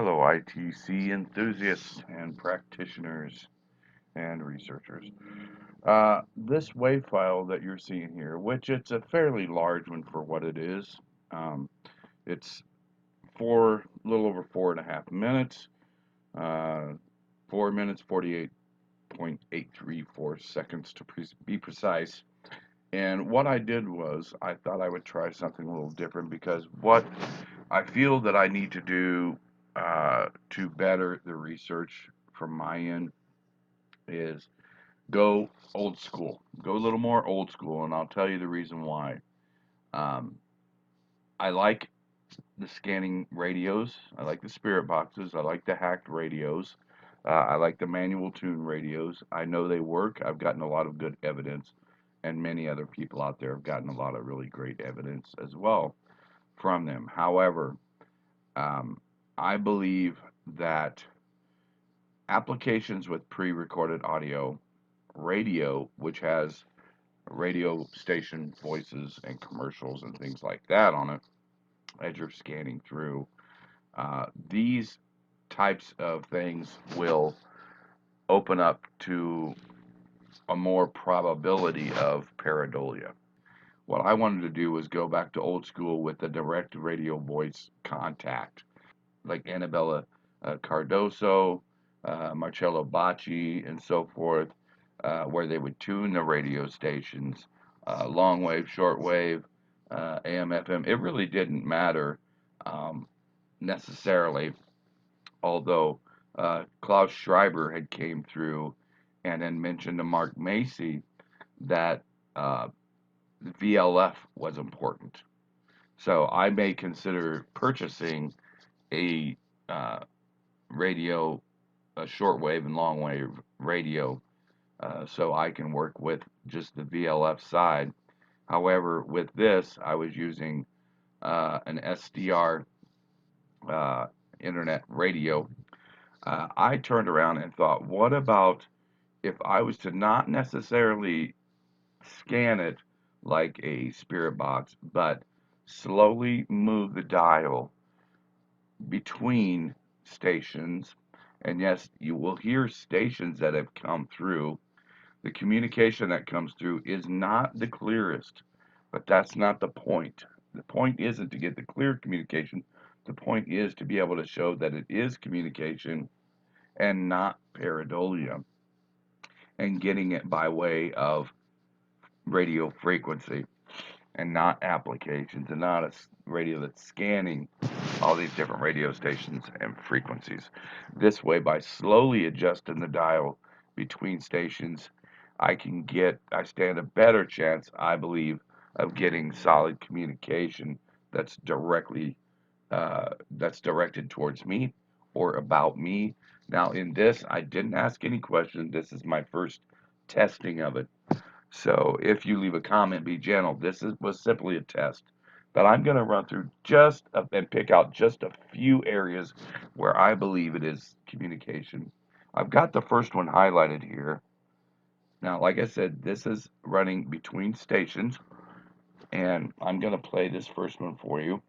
Hello, ITC enthusiasts and practitioners and researchers. This WAV file that you're seeing here, which it's a fairly large one for what it is, it's a little over 4.5 minutes, uh, 4 minutes 48.834 seconds to be precise. And what I did was I thought I would try something a little different because what I feel that I need to do to better the research from my end is go old school, go a little more old school, and I'll tell you the reason why. Um, I like the scanning radios, I like the spirit boxes, I like the hacked radios, I like the manual tune radios. I know they work. I've gotten a lot of good evidence, and many other people out there have gotten a lot of really great evidence as well from them. However, um, I believe that applications with pre-recorded audio, radio, which has radio station voices and commercials and things like that on it, as you're scanning through, these types of things will open up to a more probability of pareidolia. What I wanted to do was go back to old school with the direct radio voice contact, like Anabela, Cardoso, Marcello Bacci, and so forth, where they would tune the radio stations, long wave, short wave, AM, FM. It really didn't matter um, necessarily, although Klaus Schreiber had came through and then mentioned to Mark Macy that VLF was important. So I may consider purchasing a uh, radio, a shortwave and long wave radio, so I can work with just the VLF side. However, with this, I was using an SDR uh, internet radio. I turned around and thought, what about if I was to not necessarily scan it like a spirit box, but slowly move the dial between stations? And yes, you will hear stations that have come through. The communication that comes through is not the clearest, but that's not the point. The point isn't to get the clear communication. The point is to be able to show that it is communication and not pareidolia, and getting it by way of radio frequency and not applications and not a radio that's scanning all these different radio stations and frequencies. This way, by slowly adjusting the dial between stations, I stand a better chance, I believe, of getting solid communication that's that's directed towards me or about me. Now, in this, I didn't ask any questions. This is my first testing of it. So if you leave a comment, be gentle. Was simply a test. But I'm going to run through and pick out just a few areas where I believe it is communication. I've got the first one highlighted here. Now, like I said, this is running between stations, and I'm going to play this first one for you.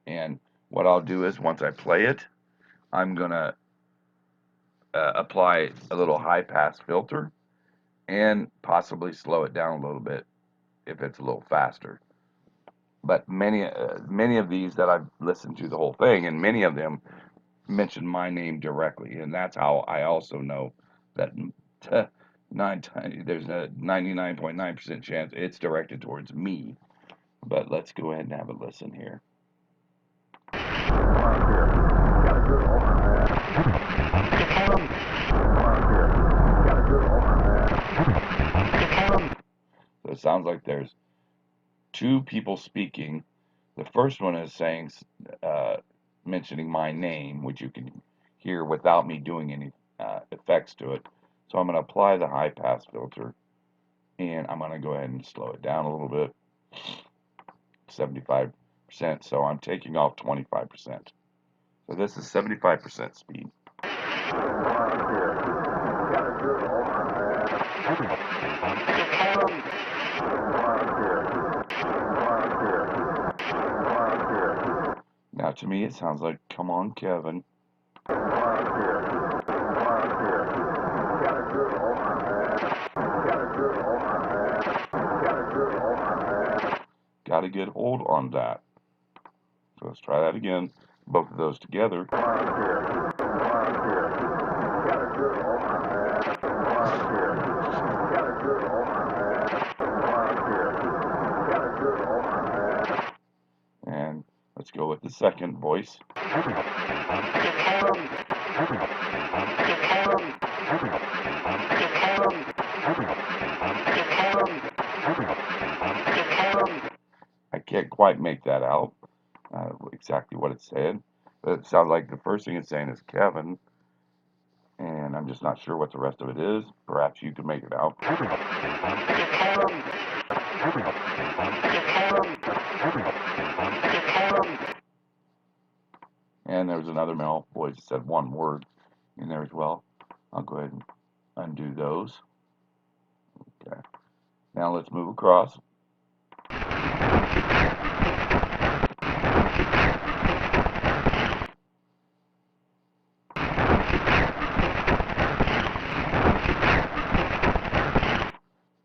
And what I'll do is once I play it, I'm going to apply a little high pass filter and possibly slow it down a little bit if it's a little faster. But many of these that I've listened to the whole thing, and many of them mention my name directly, and that's how I also know that there's a 99.9% chance it's directed towards me. But let's go ahead and have a listen here. So it sounds like there's two people speaking. The first one is saying, mentioning my name, which you can hear without me doing any effects to it. So I'm going to apply the high pass filter, and I'm going to go ahead and slow it down a little bit, 75%. So I'm taking off 25%. So this is 75% speed. Now, to me, it sounds like, come on, Kevin. Got to get hold on that. So let's try that again. Both of those together. And let's go with the second voice. I can't quite make that out, exactly what it said. But it sounds like the first thing it's saying is Kevin, and I'm just not sure what the rest of it is. Perhaps you can make it out. And there was another male voice that said one word in there as well. I'll go ahead and undo those. Okay. Now let's move across.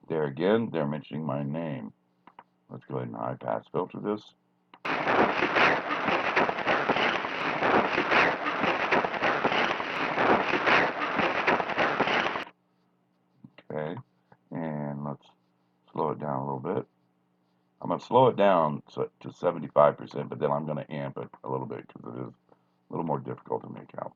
There again, they're mentioning my name. Let's go ahead and high pass filter this. Okay, and let's slow it down a little bit. I'm going to slow it down to 75%, but then I'm going to amp it a little bit because it is a little more difficult to make out.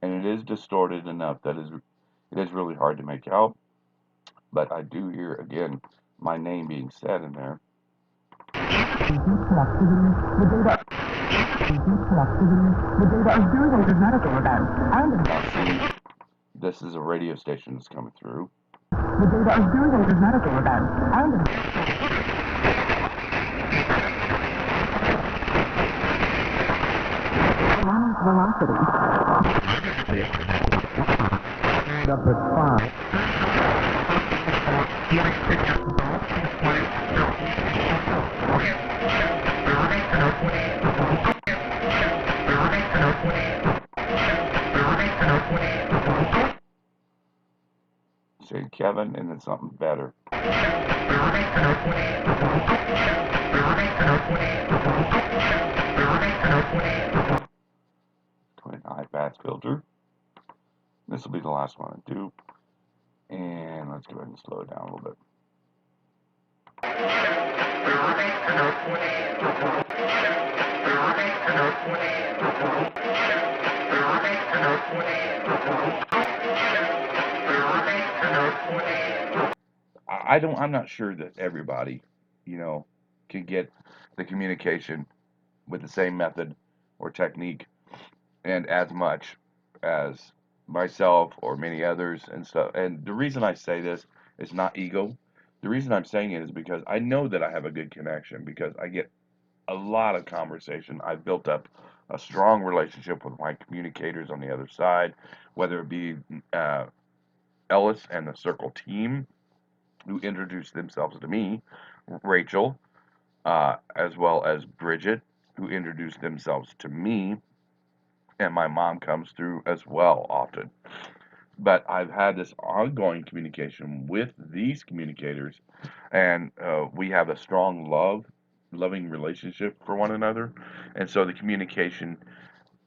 And it is distorted enough that it is really hard to make out, but I do hear again my name being said in there. See, this is a radio station that's coming through. Say Kevin, and then something better. Go ahead and high pass filter. This will be the last one I do. And let's go ahead and slow it down a little bit. I'm not sure that everybody, can get the communication with the same method or technique and as much as myself or many others and stuff. And the reason I say this is not ego. The reason I'm saying it is because I know that I have a good connection because I get a lot of conversation. I've built up a strong relationship with my communicators on the other side, whether it be uh, Ellis and the Circle team who introduced themselves to me, Rachel, as well as Bridget, who introduced themselves to me, and my mom comes through as well often. But I've had this ongoing communication with these communicators, and we have a strong loving relationship for one another, and so the communication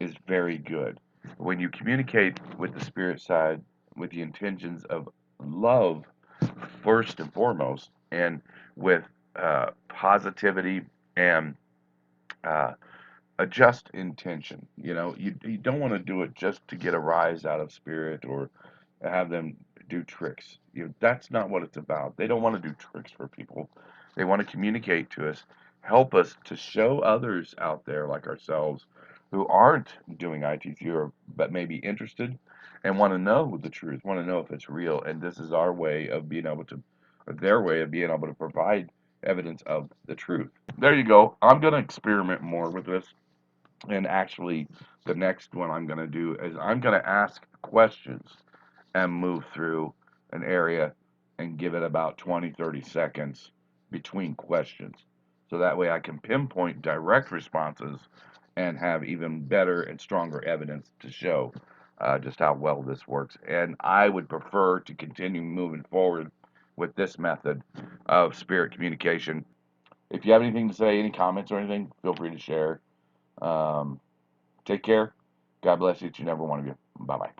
is very good. When you communicate with the spirit side with the intentions of love first and foremost, and with positivity and uh, a just intention. You don't want to do it just to get a rise out of spirit or have them do tricks. That's not what it's about. They don't want to do tricks for people. They want to communicate to us, help us to show others out there like ourselves who aren't doing ITC or but may be interested and want to know the truth, want to know if it's real. And this is our way of being able to, or their way of being able to provide evidence of the truth. There you go. I'm going to experiment more with this. And actually, the next one I'm going to do is I'm going to ask questions and move through an area and give it about 20, 30 seconds between questions. So that way I can pinpoint direct responses and have even better and stronger evidence to show just how well this works. And I would prefer to continue moving forward with this method of spirit communication. If you have anything to say, any comments or anything, feel free to share. Um, Take care. God bless each and every one of you. Bye bye.